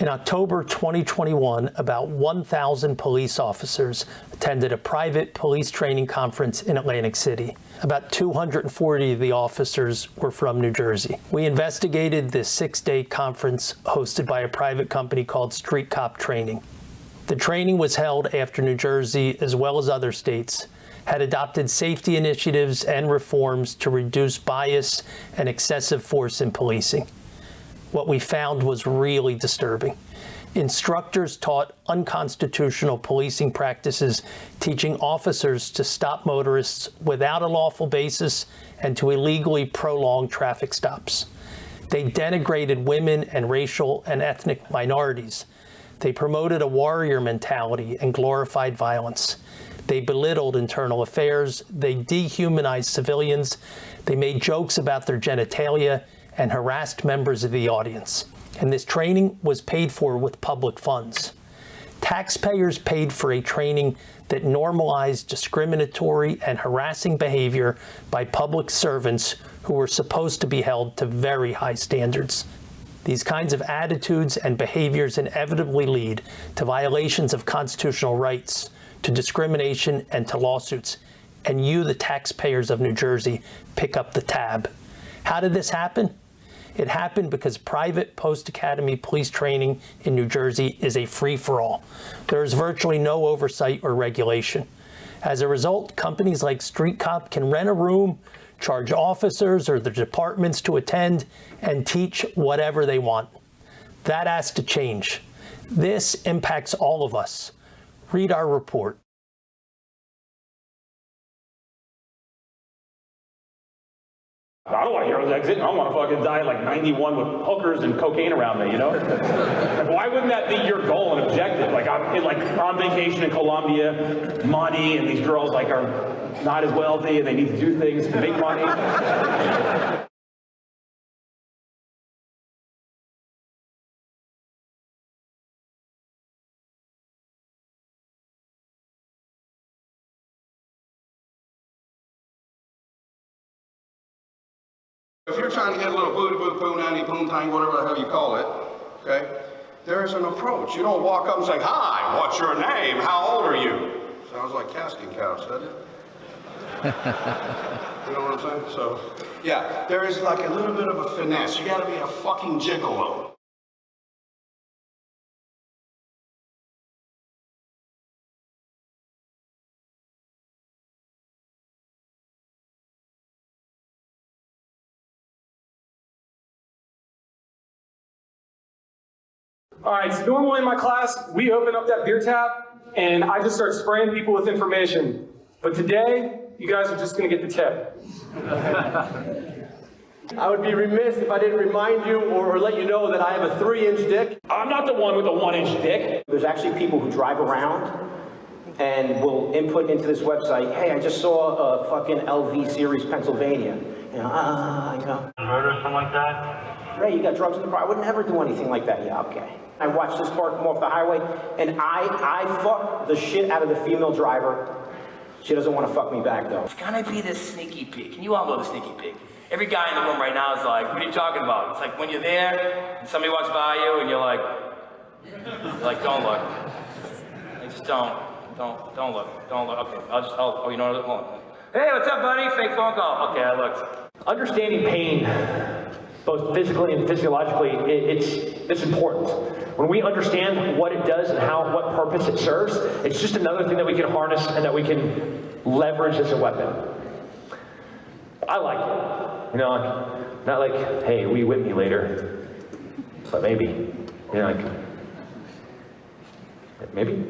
In October 2021, about 1,000 police officers attended a private police training conference in Atlantic City. About 240 of the officers were from New Jersey. We investigated this 6-day conference hosted by a private company called State Comptroller. The training was held after New Jersey, as well as other states, had adopted safety initiatives and reforms to reduce bias and excessive force in policing. What we found was really disturbing. Instructors taught unconstitutional policing practices, teaching officers to stop motorists without a lawful basis and to illegally prolong traffic stops. They denigrated women and racial and ethnic minorities. They promoted a warrior mentality and glorified violence. They belittled internal affairs. They dehumanized civilians. They made jokes about their genitalia and harassed members of the audience. And this training was paid for with public funds. Taxpayers paid for a training that normalized discriminatory and harassing behavior by public servants who were supposed to be held to very high standards. These kinds of attitudes and behaviors inevitably lead to violations of constitutional rights, to discrimination, and to lawsuits. And you, the taxpayers of New Jersey, pick up the tab. How did this happen? It happened because private post-academy police training in New Jersey is a free-for-all. There is virtually no oversight or regulation. As a result, companies like Street Cop can rent a room, charge officers or their departments to attend, and teach whatever they want. That has to change. This impacts all of us. Read our report. I don't want heroes exit. I don't want to fucking die at like 91 with hookers and cocaine around me, you know? Like, why wouldn't that be your goal and objective? Like I'm on vacation in Colombia, money, and these girls like are not as wealthy and they need to do things to make money. If you're trying to get a little booty boo poonani poontang, whatever the hell you call it, okay, there's an approach. You don't walk up and say, "Hi, what's your name? How old are you?" Sounds like casting couch, doesn't it? You know what I'm saying? So, yeah, there is like a little bit of a finesse. You gotta be a fucking gigolo. All right, so normally in my class, we open up that beer tap and I just start spraying people with information. But today, you guys are just gonna get the tip. I would be remiss if I didn't remind you or let you know that I have a 3-inch dick. I'm not the one with a 1-inch dick. There's actually people who drive around and will input into this website, hey, I just saw a fucking LV Series Pennsylvania. You know, Murder or something like that? Ray, you got drugs in the car? I would never do anything like that. Yeah, okay. I watched this car come off the highway, and I fucked the shit out of the female driver. She doesn't want to fuck me back, though. It's gonna be the sneaky peek, and you all know the sneaky peek. Every guy in the room right now is like, what are you talking about? It's like when you're there, and somebody walks by you, and you're like, don't look. Like, just don't look. Okay, oh, you know what? Hold on. Hey, what's up, buddy? Fake phone call. Okay, I looked. Understanding pain, both physically and physiologically, it's important. When we understand what it does and what purpose it serves, it's just another thing that we can harness and that we can leverage as a weapon. I like it. You know, like, not like, hey, will you whip me later? But maybe. You know, like, maybe.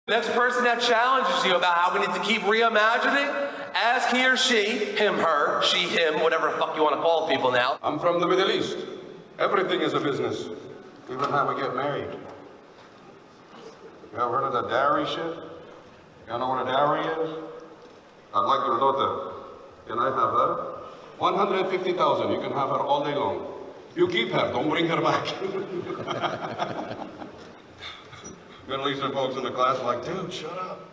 Next person that challenges you about how we need to keep reimagining, ask he or she, him, her, she, him, whatever the fuck you want to call people now. I'm from the Middle East. Everything is a business, even how we get married. You ever heard of the dowry shit? Y'all know what a dowry is? I'd like to know that. Can I have that? 150,000, you can have her all day long. You keep her, don't bring her back. Middle Eastern folks in the class are like, dude, shut up.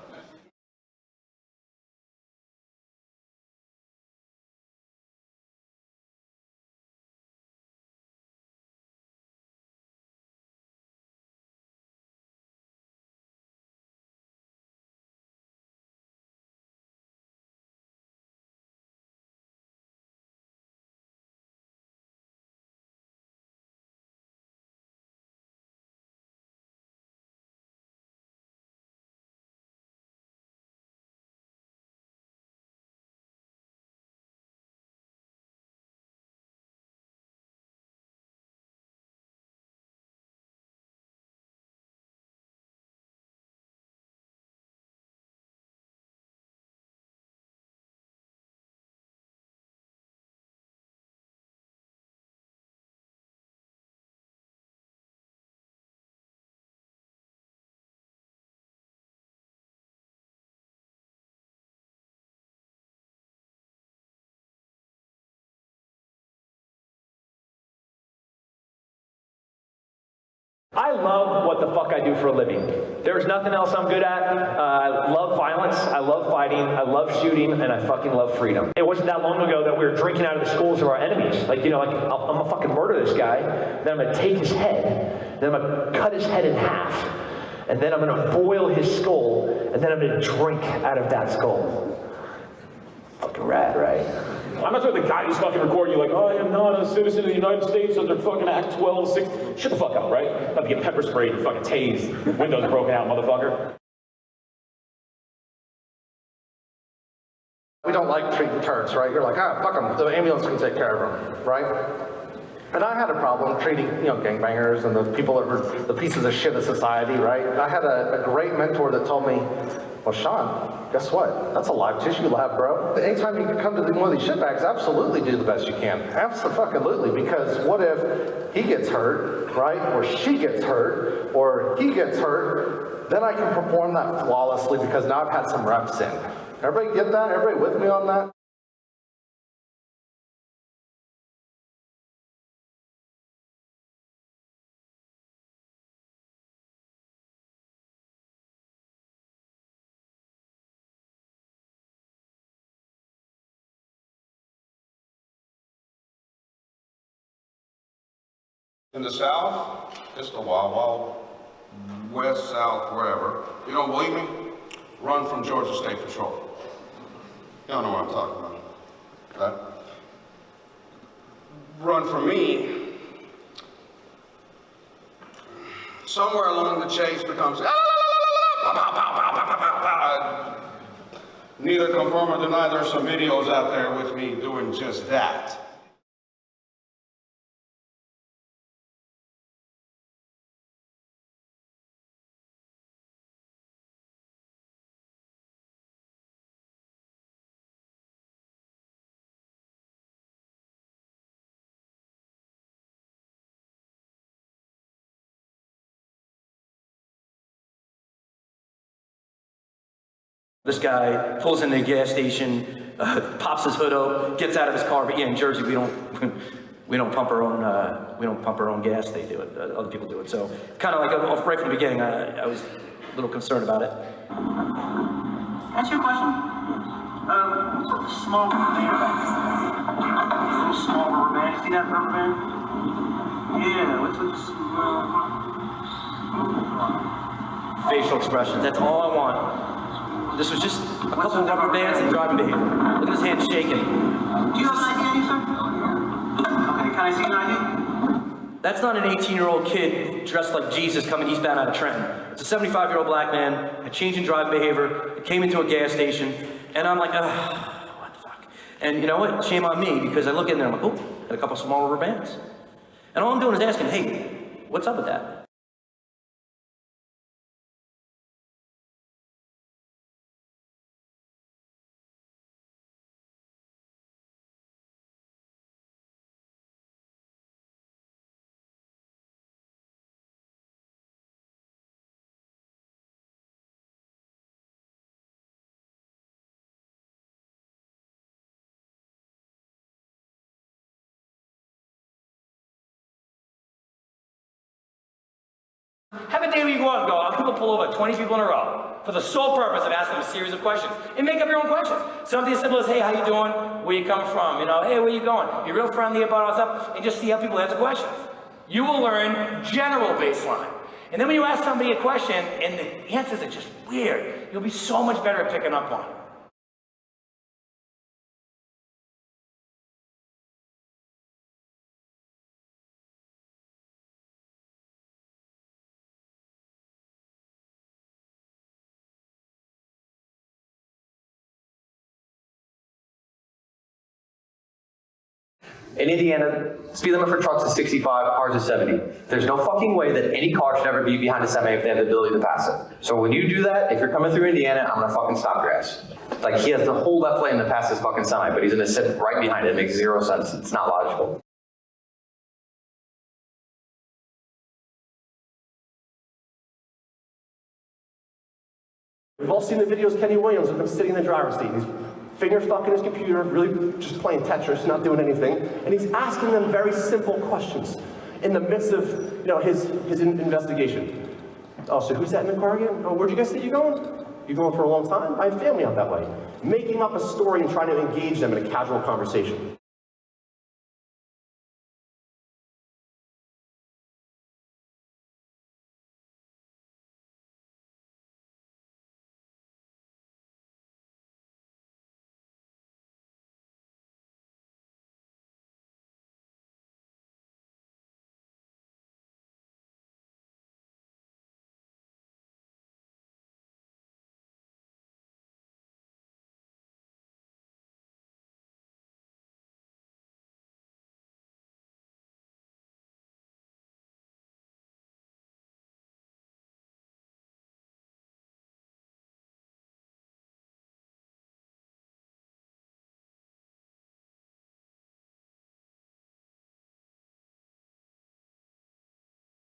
I love what the fuck I do for a living. There's nothing else I'm good at. I love violence, I love fighting, I love shooting, and I fucking love freedom. It wasn't that long ago that we were drinking out of the skulls of our enemies. Like, I'm gonna fucking murder this guy, then I'm gonna take his head, then I'm gonna cut his head in half, and then I'm gonna boil his skull, and then I'm gonna drink out of that skull. Fucking rad, right? I'm not sure the guy who's fucking recording you like, oh, I am not a citizen of the United States under fucking Act 12, 6. Shut the fuck up, right? About to get pepper sprayed and fucking tased. Windows broken out, motherfucker. We don't like treating turds, right? You're like, fuck them. The ambulance can take care of them, right? And I had a problem treating, gangbangers and the people that were the pieces of shit of society, right? I had a great mentor that told me, well, Sean, guess what? That's a live tissue lab, bro. Anytime you come to one of these shitbags, absolutely do the best you can. Absolutely, because what if he gets hurt, right? Or she gets hurt, or he gets hurt, then I can perform that flawlessly because now I've had some reps in. Everybody get that? Everybody with me on that? In the South, it's the wild, wild west, south, wherever. You don't believe me? Run from Georgia State Patrol. Y'all know what I'm talking about, right? Run from me. Somewhere along the chase becomes, neither confirm or deny there's some videos out there with me doing just that. This guy pulls into a gas station, pops his hood up, gets out of his car. But yeah, in Jersey, we don't pump our own gas. They do it. Other people do it. So kind of like right from the beginning, I was a little concerned about it. Answer your question. Small rubber band. Little small rubber band. See that rubber band? Yeah. What's with the Facial expressions. That's all I want. This was just a couple of rubber bands and driving behavior. Look at his hand shaking. Do you have an ID, sir? Okay, can I see an ID? That's not an 18-year-old kid dressed like Jesus coming eastbound out of Trenton. It's a 75-year-old black man, a change in driving behavior, came into a gas station, and I'm like, what the fuck? And you know what? Shame on me, because I look in there and I'm like, oh, got a couple small rubber bands. And all I'm doing is asking, hey, what's up with that? Have a day where you go out and go, people pull over 20 people in a row for the sole purpose of asking them a series of questions. And make up your own questions. Something as simple as, hey, how you doing? Where you come from? You know, hey, where you going? Be real friendly about all stuff and just see how people answer questions. You will learn general baseline. And then when you ask somebody a question and the answers are just weird, you'll be so much better at picking up on it. In Indiana, speed limit for trucks is 65, cars is 70. There's no fucking way that any car should ever be behind a semi if they have the ability to pass it. So when you do that, if you're coming through Indiana, I'm gonna fucking stop your ass. Like, he has the whole left lane to pass this fucking semi, but he's gonna sit right behind it. It makes zero sense. It's not logical. We've all seen the videos of Kenny Williams with him sitting in the driver's seat. He's finger fucking his computer, really just playing Tetris, not doing anything. And he's asking them very simple questions in the midst of, you know, his investigation. Oh, so who's that in the car again? Oh, where'd you guys say you're going? You going for a long time? I have family out that way. Making up a story and trying to engage them in a casual conversation.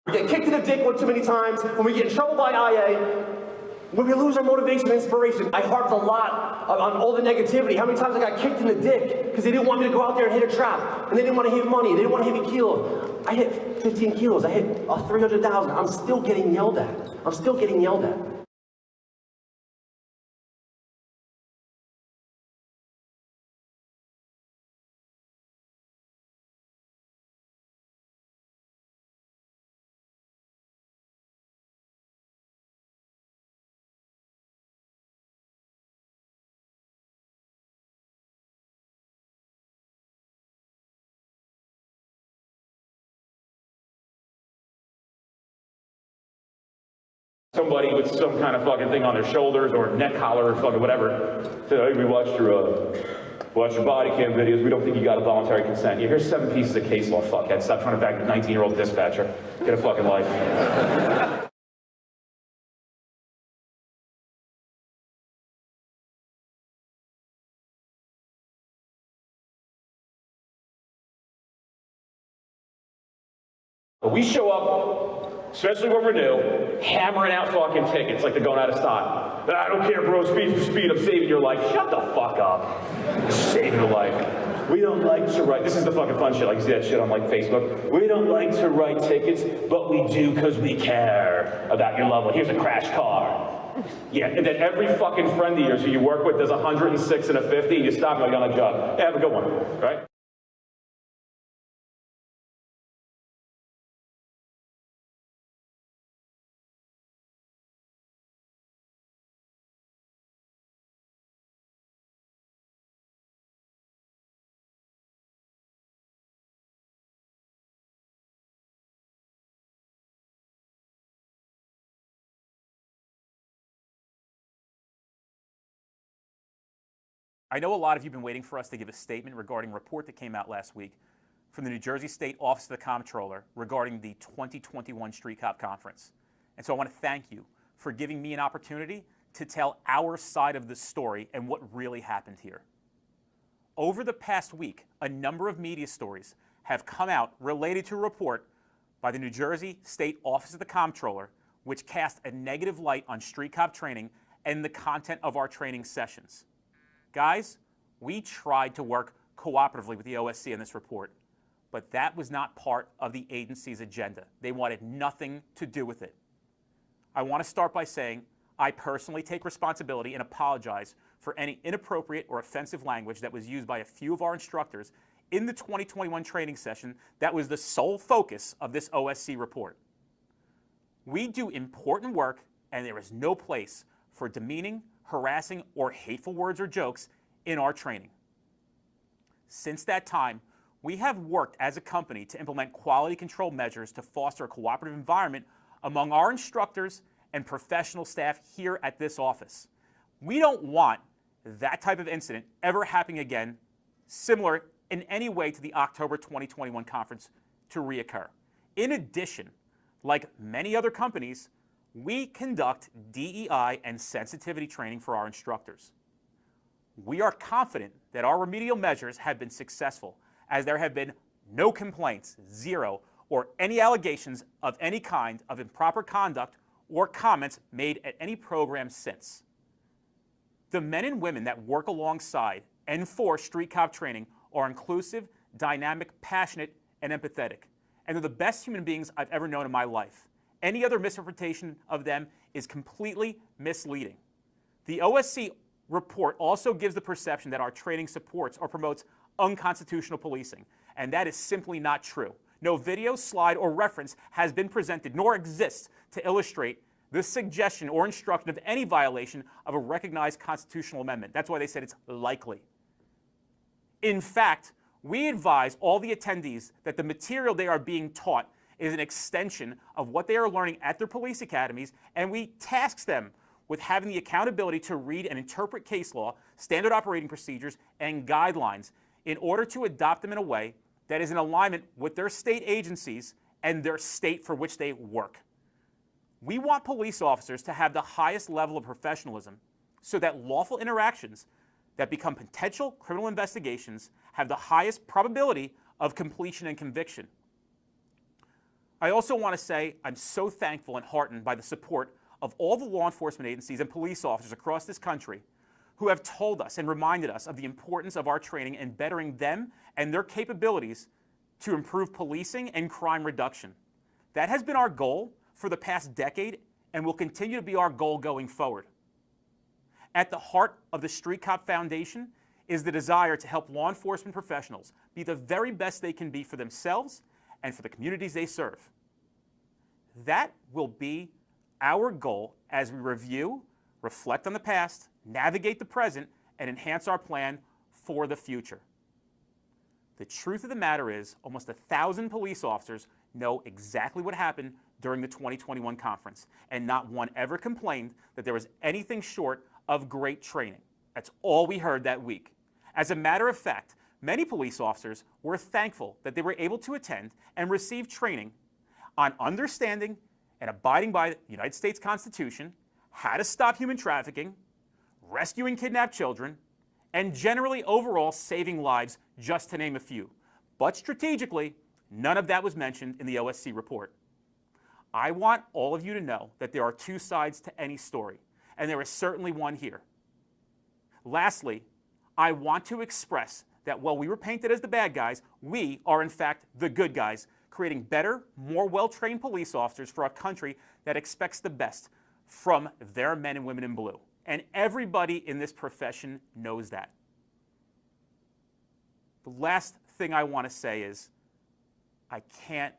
We get kicked in the dick one too many times, when we get in trouble by IA, when we lose our motivation and inspiration. I harped a lot on all the negativity. How many times I got kicked in the dick because they didn't want me to go out there and hit a trap, and they didn't want to hit money, they didn't want to hit me kilo. I hit 15 kilos, I hit 300,000. I'm still getting yelled at. I'm still getting yelled at. Somebody with some kind of fucking thing on their shoulders or neck collar or fucking whatever. Say, hey, we watched your body cam videos. We don't think you got a voluntary consent. Yeah, here's 7 pieces of case law, fuckhead. Stop trying to bag the 19-year-old dispatcher. Get a fucking life. But we show up, especially when we're new, hammering out fucking tickets like they're going out of stock. I don't care, bro, speed, I'm saving your life. Shut the fuck up. Saving your life. We don't like to write, this is the fucking fun shit, like you see that shit on like Facebook. We don't like to write tickets, but we do because we care about your loved one. Here's a crash car. Yeah, and then every fucking friend of yours who you work with does 106 and a 50, and you stop and go, on a job. Yeah, have a good one, right? I know a lot of you have been waiting for us to give a statement regarding a report that came out last week from the New Jersey State Office of the Comptroller regarding the 2021 Street Cop Conference. And so I want to thank you for giving me an opportunity to tell our side of the story and what really happened here. Over the past week, a number of media stories have come out related to a report by the New Jersey State Office of the Comptroller, which cast a negative light on street cop training and the content of our training sessions. Guys, we tried to work cooperatively with the OSC on this report, but that was not part of the agency's agenda. They wanted nothing to do with it. I want to start by saying I personally take responsibility and apologize for any inappropriate or offensive language that was used by a few of our instructors in the 2021 training session that was the sole focus of this OSC report. We do important work, and there is no place for demeaning, harassing, or hateful words or jokes in our training. Since that time, we have worked as a company to implement quality control measures to foster a cooperative environment among our instructors and professional staff here at this office. We don't want that type of incident ever happening again, similar in any way to the October 2021 conference, to reoccur. In addition, like many other companies, we conduct DEI and sensitivity training for our instructors. We are confident that our remedial measures have been successful, as there have been no complaints, zero, or any allegations of any kind of improper conduct or comments made at any program since. The men and women that work alongside and for Street Cop training are inclusive, dynamic, passionate, and empathetic, and they're the best human beings I've ever known in my life. Any other misinterpretation of them is completely misleading. The OSC report also gives the perception that our training supports or promotes unconstitutional policing, and that is simply not true. No video, slide, or reference has been presented nor exists to illustrate the suggestion or instruction of any violation of a recognized constitutional amendment. That's why they said it's likely. In fact, we advise all the attendees that the material they are being taught is an extension of what they are learning at their police academies, and we task them with having the accountability to read and interpret case law, standard operating procedures, and guidelines in order to adopt them in a way that is in alignment with their state agencies and their state for which they work. We want police officers to have the highest level of professionalism so that lawful interactions that become potential criminal investigations have the highest probability of completion and conviction. I also want to say I'm so thankful and heartened by the support of all the law enforcement agencies and police officers across this country who have told us and reminded us of the importance of our training and bettering them and their capabilities to improve policing and crime reduction. That has been our goal for the past decade and will continue to be our goal going forward. At the heart of the Street Cop Foundation is the desire to help law enforcement professionals be the very best they can be for themselves and for the communities they serve. That will be our goal as we review, reflect on the past, navigate the present, and enhance our plan for the future. The truth of the matter is, almost 1,000 police officers know exactly what happened during the 2021 conference, and not one ever complained that there was anything short of great training. That's all we heard that week. As a matter of fact, many police officers were thankful that they were able to attend and receive training on understanding and abiding by the United States Constitution, how to stop human trafficking, rescuing kidnapped children, and generally overall saving lives, just to name a few. But strategically, none of that was mentioned in the OSC report. I want all of you to know that there are two sides to any story, and there is certainly one here. Lastly, I want to express that while we were painted as the bad guys, we are in fact the good guys, creating better, more well-trained police officers for a country that expects the best from their men and women in blue. And everybody in this profession knows that. The last thing I want to say is I can't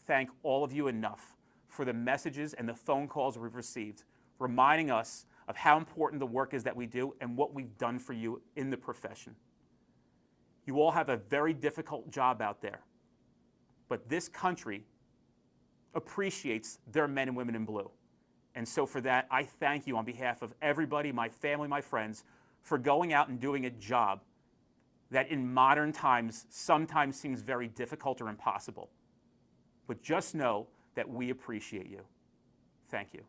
thank all of you enough for the messages and the phone calls we've received, reminding us of how important the work is that we do and what we've done for you in the profession. You all have a very difficult job out there, but this country appreciates their men and women in blue. And so for that, I thank you on behalf of everybody, my family, my friends, for going out and doing a job that in modern times sometimes seems very difficult or impossible. But just know that we appreciate you. Thank you.